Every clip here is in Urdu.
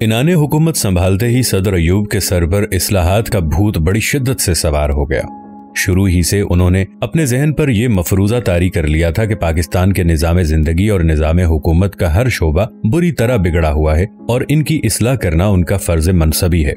انعان حکومت سنبھالتے ہی صدر ایوب کے سر پر اصلاحات کا بھوت بڑی شدت سے سوار ہو گیا۔ شروع ہی سے انہوں نے اپنے ذہن پر یہ مفروضہ طاری کر لیا تھا کہ پاکستان کے نظام زندگی اور نظام حکومت کا ہر شعبہ بری طرح بگڑا ہوا ہے اور ان کی اصلاح کرنا ان کا فرض منصبی ہے۔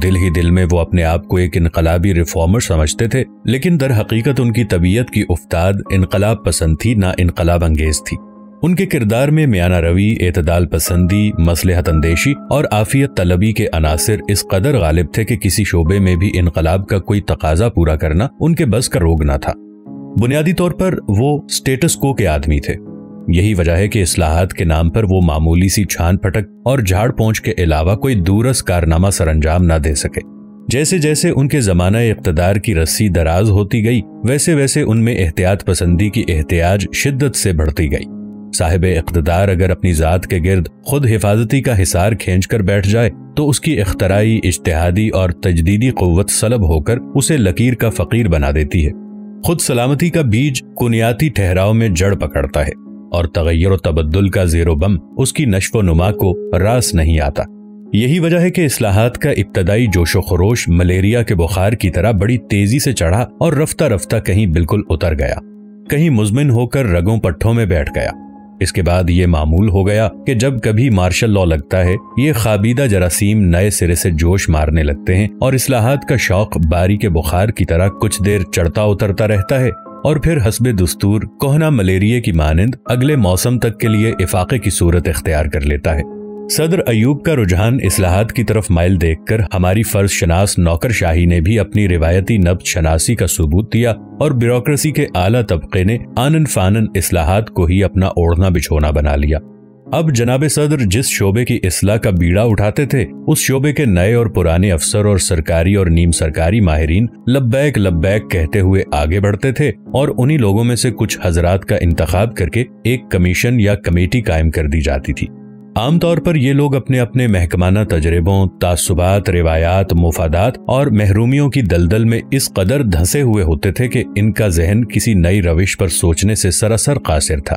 دل ہی دل میں وہ اپنے آپ کو ایک انقلابی ریفارمر سمجھتے تھے، لیکن در حقیقت ان کی طبیعت کی افتاد انقلاب پسند تھی نہ انقلاب انگیز تھی۔ ان کے کردار میں میانہ روی، اعتدال پسندی، مصلحت اندیشی اور عافیت طلبی کے عناصر اس قدر غالب تھے کہ کسی شعبے میں بھی انقلاب کا کوئی تقاضا پورا کرنا ان کے بس کا روگ نہ تھا۔ بنیادی طور پر وہ سٹیٹس کو کے آدمی تھے۔ یہی وجہ ہے کہ اصلاحات کے نام پر وہ معمولی سی چھان پھٹک اور جھاڑ پونچھ کے علاوہ کوئی دورس کارنامہ سر انجام نہ دے سکے۔ جیسے جیسے ان کے زمانہ اقتدار کی رسی دراز ہوتی گئی، ویسے ویسے ان میں احتیاط پسندی کی احتیاج شدت سے بڑھتی گئی۔ صاحب اقتدار اگر اپنی ذات کے گرد خود حفاظتی کا حصار کھینچ کر بیٹھ جائے تو اس کی اختراعی، اجتہادی اور تجدیدی قوت سلب ہو کر اسے لکیر کا فقیر بنا دیتی ہے۔ خود سلامتی کا بیج کنیاتی ٹھہراؤ میں جڑ پکڑتا ہے اور تغیر و تبدل کا زیر و بم اس کی نشو و نما کو راس نہیں آتا۔ یہی وجہ ہے کہ اصلاحات کا ابتدائی جوش و خروش ملیریا کے بخار کی طرح بڑی تیزی سے چڑھا اور رفتہ رفتہ کہیں بالکل اتر گیا، کہیں مزمن ہو کر رگوں پٹھوں میں بیٹھ گیا۔ اس کے بعد یہ معمول ہو گیا کہ جب کبھی مارشل لاء لگتا ہے، یہ خوابیدہ جراثیم نئے سرے سے جوش مارنے لگتے ہیں اور اصلاحات کا شوق باری کے بخار کی طرح کچھ دیر چڑھتا اترتا رہتا ہے اور پھر حسب دستور کہنا ملیریا کی مانند اگلے موسم تک کے لیے افاقے کی صورت اختیار کر لیتا ہے۔ صدر ایوب کا رجحان اصلاحات کی طرف مائل دیکھ کر ہماری فرض شناس نوکر شاہی نے بھی اپنی روایتی نبض شناسی کا ثبوت دیا اور بیوروکریسی کے اعلیٰ طبقے نے آنن فانن اصلاحات کو ہی اپنا اوڑھنا بچھونا بنا لیا۔ اب جناب صدر جس شعبے کی اصلاح کا بیڑا اٹھاتے تھے، اس شعبے کے نئے اور پرانے افسر اور سرکاری اور نیم سرکاری ماہرین لبیک لبیک کہتے ہوئے آگے بڑھتے تھے اور انہی لوگوں میں سے کچھ حضرات کا انتخاب کر کے ایک کمیشن یا کمیٹی قائم کر دی جاتی تھی۔ عام طور پر یہ لوگ اپنے اپنے محکمانہ تجربوں، تعصبات، روایات، مفادات اور محرومیوں کی دلدل میں اس قدر دھنسے ہوئے ہوتے تھے کہ ان کا ذہن کسی نئی روش پر سوچنے سے سراسر قاصر تھا۔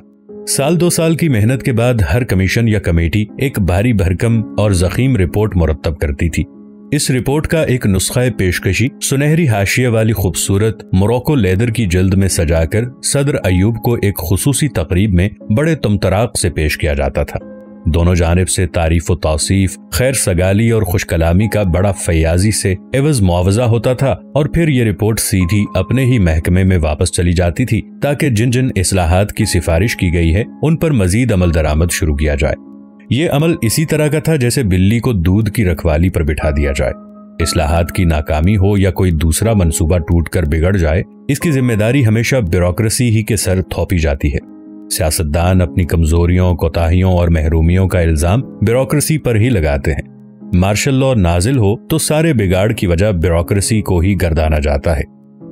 سال دو سال کی محنت کے بعد ہر کمیشن یا کمیٹی ایک بھاری بھرکم اور ضخیم رپورٹ مرتب کرتی تھی۔ اس رپورٹ کا ایک نسخہ پیشکشی سنہری حاشیے والی خوبصورت موروکو لیدر کی جلد میں سجا کر صدر ایوب کو ایک خصوصی تقریب میں بڑے طمطراق سے پیش کیا جاتا تھا۔ دونوں جانب سے تعریف و توصیف، خیر سگالی اور خوش کلامی کا بڑا فیاضی سے عوض معاوضہ ہوتا تھا اور پھر یہ رپورٹ سیدھی اپنے ہی محکمے میں واپس چلی جاتی تھی تاکہ جن جن اصلاحات کی سفارش کی گئی ہے ان پر مزید عمل درآمد شروع کیا جائے۔ یہ عمل اسی طرح کا تھا جیسے بلی کو دودھ کی رکھوالی پر بٹھا دیا جائے۔ اصلاحات کی ناکامی ہو یا کوئی دوسرا منصوبہ ٹوٹ کر بگڑ جائے، اس کی ذمہ داری ہمیشہ بیوروکریسی ہی کے سر تھوپی جاتی ہے۔ سیاستدان اپنی کمزوریوں، کوتاہیوں اور محرومیوں کا الزام بیوروکریسی پر ہی لگاتے ہیں۔ مارشل لاء نازل ہو تو سارے بگاڑ کی وجہ بیوروکریسی کو ہی گردانا جاتا ہے۔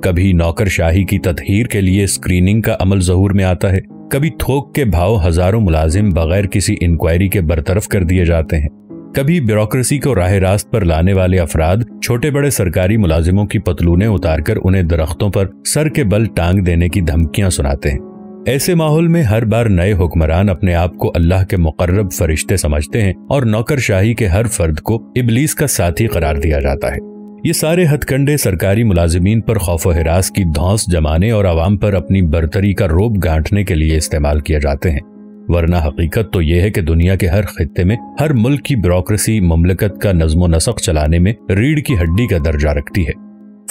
کبھی نوکر شاہی کی تطہیر کے لیے اسکریننگ کا عمل ظہور میں آتا ہے، کبھی تھوک کے بھاؤ ہزاروں ملازم بغیر کسی انکوائری کے برطرف کر دیے جاتے ہیں، کبھی بیوروکریسی کو راہ راست پر لانے والے افراد چھوٹے بڑے سرکاری ملازموں کی پتلونیں اتار کر انہیں درختوں پر سر کے بل ٹانگ دینے کی دھمکیاں سناتے ہیں۔ ایسے ماحول میں ہر بار نئے حکمران اپنے آپ کو اللہ کے مقرب فرشتے سمجھتے ہیں اور نوکر شاہی کے ہر فرد کو ابلیس کا ساتھی قرار دیا جاتا ہے۔ یہ سارے ہتھ کنڈے سرکاری ملازمین پر خوف و ہراس کی دھونس جمانے اور عوام پر اپنی برتری کا روب گانٹنے کے لیے استعمال کیے جاتے ہیں، ورنہ حقیقت تو یہ ہے کہ دنیا کے ہر خطے میں ہر ملک کی بیوروکریسی مملکت کا نظم و نسق چلانے میں ریڑھ کی ہڈی کا درجہ رکھتی ہے۔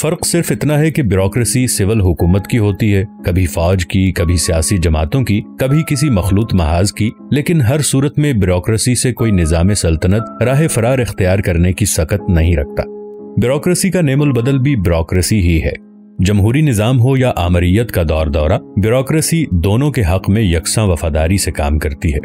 فرق صرف اتنا ہے کہ بیوروکریسی سول حکومت کی ہوتی ہے، کبھی فوج کی، کبھی سیاسی جماعتوں کی، کبھی کسی مخلوط محاذ کی، لیکن ہر صورت میں بیوروکریسی سے کوئی نظام سلطنت راہ فرار اختیار کرنے کی سکت نہیں رکھتا۔ بیوروکریسی کا نعم البدل بھی بیوروکریسی ہی ہے۔ جمہوری نظام ہو یا آمریت کا دور دورہ، بیوروکریسی دونوں کے حق میں یکساں وفاداری سے کام کرتی ہے۔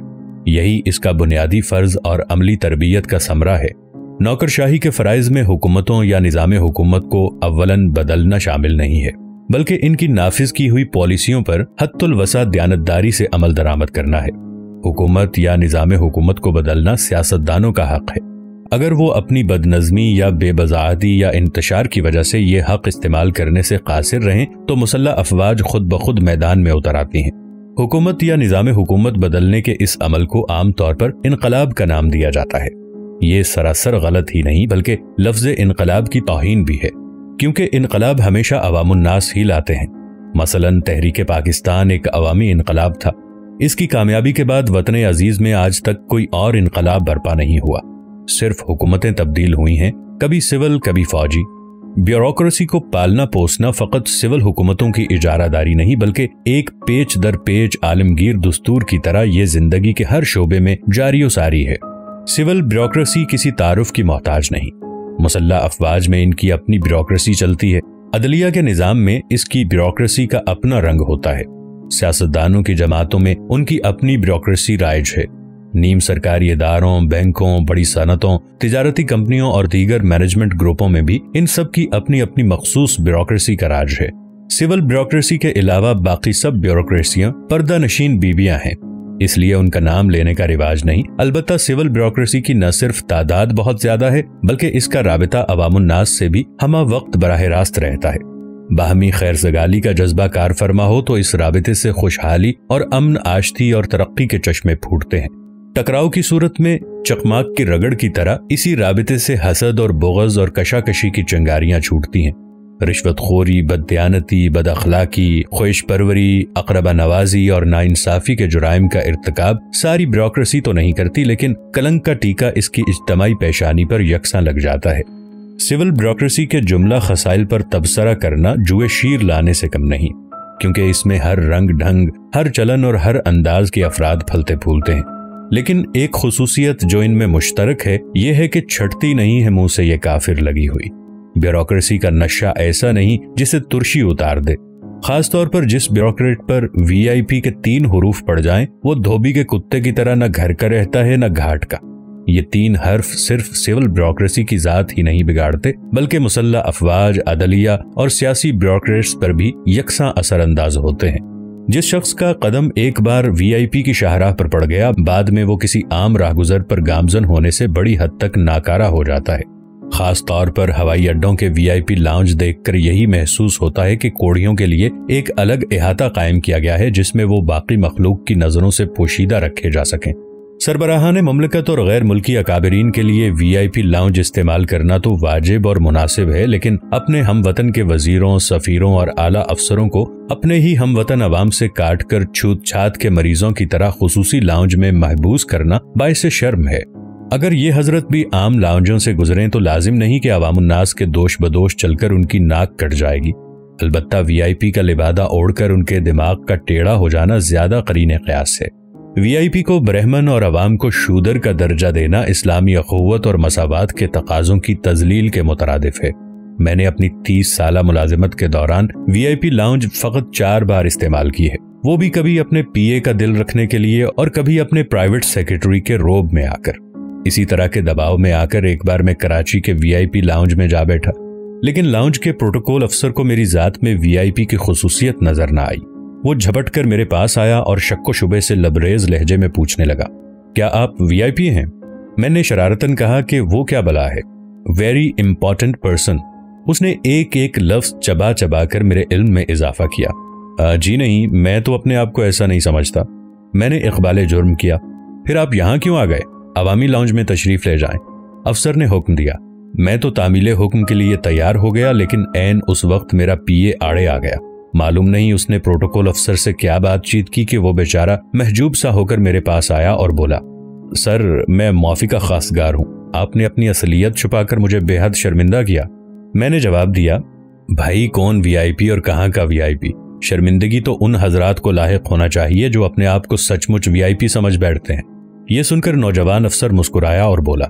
یہی اس کا بنیادی فرض اور عملی تربیت کا ثمرہ ہے۔ نوکر شاہی کے فرائض میں حکومتوں یا نظام حکومت کو اولاً بدلنا شامل نہیں ہے، بلکہ ان کی نافذ کی ہوئی پالیسیوں پر حد الوسع دیانتداری سے عمل درآمد کرنا ہے۔ حکومت یا نظام حکومت کو بدلنا سیاستدانوں کا حق ہے۔ اگر وہ اپنی بدنظمی یا بے بضاعتی یا انتشار کی وجہ سے یہ حق استعمال کرنے سے قاصر رہیں تو مسلح افواج خود بخود میدان میں اتر آتی ہیں۔ حکومت یا نظام حکومت بدلنے کے اس عمل کو عام طور پر انقلاب کا نام دیا جاتا ہے۔ یہ سراسر غلط ہی نہیں بلکہ لفظ انقلاب کی توہین بھی ہے، کیونکہ انقلاب ہمیشہ عوام الناس ہی لاتے ہیں۔ مثلاً تحریک پاکستان ایک عوامی انقلاب تھا۔ اس کی کامیابی کے بعد وطن عزیز میں آج تک کوئی اور انقلاب برپا نہیں ہوا، صرف حکومتیں تبدیل ہوئی ہیں، کبھی سول کبھی فوجی۔ بیوروکریسی کو پالنا پوسنا فقط سول حکومتوں کی اجارہ داری نہیں بلکہ ایک پیچ در پیچ عالمگیر دستور کی طرح یہ زندگی کے ہر شعبے میں جاری و ساری ہے۔ سول بیوروکریسی کسی تعارف کی محتاج نہیں، مسلح افواج میں ان کی اپنی بیوروکریسی چلتی ہے، عدلیہ کے نظام میں اس کی بیوروکریسی کا اپنا رنگ ہوتا ہے، سیاستدانوں کی جماعتوں میں ان کی اپنی بیوروکریسی رائج ہے، نیم سرکاری اداروں، بینکوں، بڑی صنعتوں، تجارتی کمپنیوں اور دیگر مینجمنٹ گروپوں میں بھی ان سب کی اپنی اپنی مخصوص بیوروکریسی کا راج ہے۔ سول بیوروکریسی کے علاوہ باقی سب بیوروکریسیاں پردہ نشین بیویاں ہیں، اس لیے ان کا نام لینے کا رواج نہیں۔ البتہ سول بیوروکریسی کی نہ صرف تعداد بہت زیادہ ہے بلکہ اس کا رابطہ عوام الناس سے بھی ہمہ وقت براہ راست رہتا ہے۔ باہمی خیر سگالی کا جذبہ کار فرما ہو تو اس رابطے سے خوشحالی اور امن آشتی اور ترقی کے چشمے پھوٹتے ہیں۔ ٹکراؤ کی صورت میں چکماک کی رگڑ کی طرح اسی رابطے سے حسد اور بغض اور کشاکشی کی چنگاریاں چھوٹتی ہیں۔ رشوت خوری، بددیانتی، بد اخلاقی، خواہش پروری، اقربا نوازی اور ناانصافی کے جرائم کا ارتکاب ساری بیوروکریسی تو نہیں کرتی، لیکن کلنک کا ٹیکا اس کی اجتماعی پیشانی پر یکساں لگ جاتا ہے۔ سول بیوروکریسی کے جملہ خسائل پر تبصرہ کرنا جوئے شیر لانے سے کم نہیں، کیونکہ اس میں ہر رنگ ڈھنگ، ہر چلن اور ہر انداز کے افراد پھلتے پھولتے ہیں، لیکن ایک خصوصیت جو ان میں مشترک ہے یہ ہے کہ چھٹتی نہیں ہے منہ سے یہ کافر لگی ہوئی۔ بیوروکریسی کا نشہ ایسا نہیں جسے ترشی اتار دے، خاص طور پر جس بیوروکریٹ پر وی آئی پی کے 3 حروف پڑ جائیں وہ دھوبی کے کتے کی طرح نہ گھر کا رہتا ہے نہ گھاٹ کا۔ یہ 3 حرف صرف سول بیوروکریسی کی ذات ہی نہیں بگاڑتے بلکہ مسلح افواج، عدلیہ اور سیاسی بیوروکریٹس پر بھی یکساں اثر انداز ہوتے ہیں۔ جس شخص کا قدم ایک بار وی آئی پی کی شاہراہ پر پڑ گیا، بعد میں وہ کسی عام راہگزر پر گامزن ہونے سے بڑی حد تک ناکارہ ہو جاتا ہے۔ خاص طور پر ہوائی اڈوں کے وی آئی پی لاؤنج دیکھ کر یہی محسوس ہوتا ہے کہ کوڑیوں کے لیے ایک الگ احاطہ قائم کیا گیا ہے جس میں وہ باقی مخلوق کی نظروں سے پوشیدہ رکھے جا سکیں۔ سربراہان مملکت اور غیر ملکی اکابرین کے لیے وی آئی پی لاؤنج استعمال کرنا تو واجب اور مناسب ہے، لیکن اپنے ہم وطن کے وزیروں، سفیروں اور اعلیٰ افسروں کو اپنے ہی ہم وطن عوام سے کاٹ کر چھوت چھات کے مریضوں کی طرح خصوصی لاؤنج میں محبوس کرنا باعث شرم ہے۔ اگر یہ حضرت بھی عام لاؤنجوں سے گزریں تو لازم نہیں کہ عوام الناس کے دوش بدوش چل کر ان کی ناک کٹ جائے گی، البتہ وی آئی پی کا لبادہ اوڑھ کر ان کے دماغ کا ٹیڑھا ہو جانا زیادہ قرین قیاس ہے۔ وی آئی پی کو برہمن اور عوام کو شودر کا درجہ دینا اسلامی اخوت اور مساوات کے تقاضوں کی تذلیل کے مترادف ہے۔ میں نے اپنی 30 سالہ ملازمت کے دوران وی آئی پی لاؤنج فقط 4 بار استعمال کی ہے، وہ بھی کبھی اپنے پی اے کا دل رکھنے کے لیے اور کبھی اپنے پرائیویٹ سیکرٹری کے روب میں آ کر۔ اسی طرح کے دباؤ میں آ کر ایک بار میں کراچی کے وی آئی پی لاؤنج میں جا بیٹھا، لیکن لاؤنج کے پروٹوکول افسر کو میری ذات میں وی آئی پی کی خصوصیت نظر نہ آئی۔ وہ جھپٹ کر میرے پاس آیا اور شک و شبے سے لبریز لہجے میں پوچھنے لگا، کیا آپ وی آئی پی ہیں؟ میں نے شرارتاً کہا کہ وہ کیا بلا ہے، ویری امپورٹنٹ پرسن۔ اس نے ایک ایک لفظ چبا چبا کر میرے علم میں اضافہ کیا۔ جی نہیں، میں تو اپنے آپ کو ایسا نہیں سمجھتا۔ میں نے اقبال جرم کیا۔ پھر آپ یہاں کیوں آ گئے؟ عوامی لاؤنج میں تشریف لے جائیں۔ افسر نے حکم دیا۔ میں تو تعمیل حکم کے لیے تیار ہو گیا، لیکن عین اس وقت میرا پی اے آڑے آ گیا۔ معلوم نہیں اس نے پروٹوکول افسر سے کیا بات چیت کی کہ وہ بیچارہ محجوب سا ہو کر میرے پاس آیا اور بولا، سر میں معافی کا خواستگار ہوں، آپ نے اپنی اصلیت چھپا کر مجھے بے حد شرمندہ کیا۔ میں نے جواب دیا، بھائی کون وی آئی پی اور کہاں کا وی آئی پی؟ شرمندگی تو ان حضرات کو لاحق ہونا چاہیے جو اپنے آپ کو سچ مچ وی آئی پی سمجھ بیٹھتے ہیں۔ یہ سن کر نوجوان افسر مسکرایا اور بولا،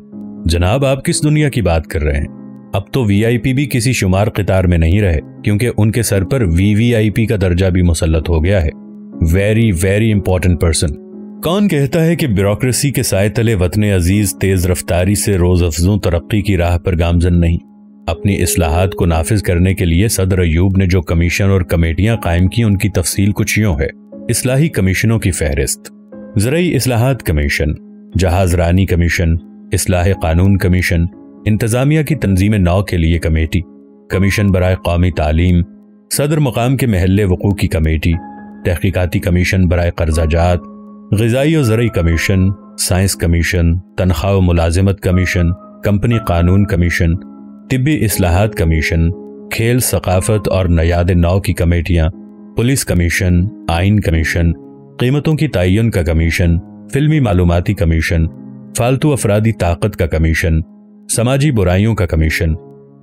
جناب آپ کس دنیا کی بات کر رہے ہیں؟ اب تو وی آئی پی بھی کسی شمار قطار میں نہیں رہے، کیونکہ ان کے سر پر وی آئی پی کا درجہ بھی مسلط ہو گیا ہے، ویری ویری امپورٹنٹ پرسن۔ کون کہتا ہے کہ بیوروکریسی کے سائے تلے وطن عزیز تیز رفتاری سے روز افزوں ترقی کی راہ پر گامزن نہیں؟ اپنی اصلاحات کو نافذ کرنے کے لیے صدر ایوب نے جو کمیشن اور کمیٹیاں قائم کی ان کی تفصیل کچھ یوں ہے۔ اصلاحی کمیشنوں کی فہرست: زرعی اصلاحات کمیشن، جہاز رانی کمیشن، اصلاح قانون کمیشن، انتظامیہ کی تنظیم نو کے لیے کمیٹی، کمیشن برائے قومی تعلیم، صدر مقام کے محل وقوع کی کمیٹی، تحقیقاتی کمیشن برائے قرضہ جات، غذائی و زرعی کمیشن، سائنس کمیشن، تنخواہ و ملازمت کمیشن، کمپنی قانون کمیشن، طبی اصلاحات کمیشن، کھیل، ثقافت اور نیاد نو کی کمیٹیاں، پولیس کمیشن، آئین کمیشن، قیمتوں کی تعین کا کمیشن، فلمی معلوماتی کمیشن، فالتو افرادی طاقت کا کمیشن، سماجی برائیوں کا کمیشن،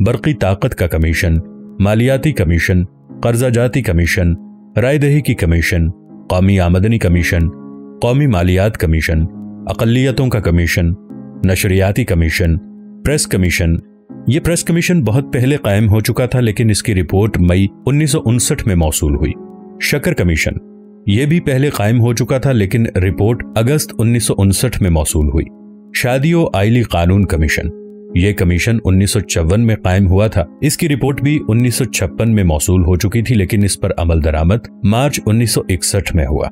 برقی طاقت کا کمیشن، مالیاتی کمیشن، قرضہ جاتی کمیشن، رائے دہی کی کمیشن، قومی آمدنی کمیشن، قومی مالیات کمیشن، اقلیتوں کا کمیشن، نشریاتی کمیشن، پریس کمیشن۔ یہ پریس کمیشن بہت پہلے قائم ہو چکا تھا لیکن اس کی رپورٹ مئی 1959 میں موصول ہوئی۔ شکر کمیشن، یہ بھی پہلے قائم ہو چکا تھا لیکن رپورٹ اگست 1959 میں موصول ہوئی۔ شادی و آئلی قانون کمیشن، یہ کمیشن 1954 میں قائم ہوا تھا۔ اس کی رپورٹ بھی 1956 میں موصول ہو چکی تھی لیکن اس پر عمل درآمد مارچ 1961 میں ہوا۔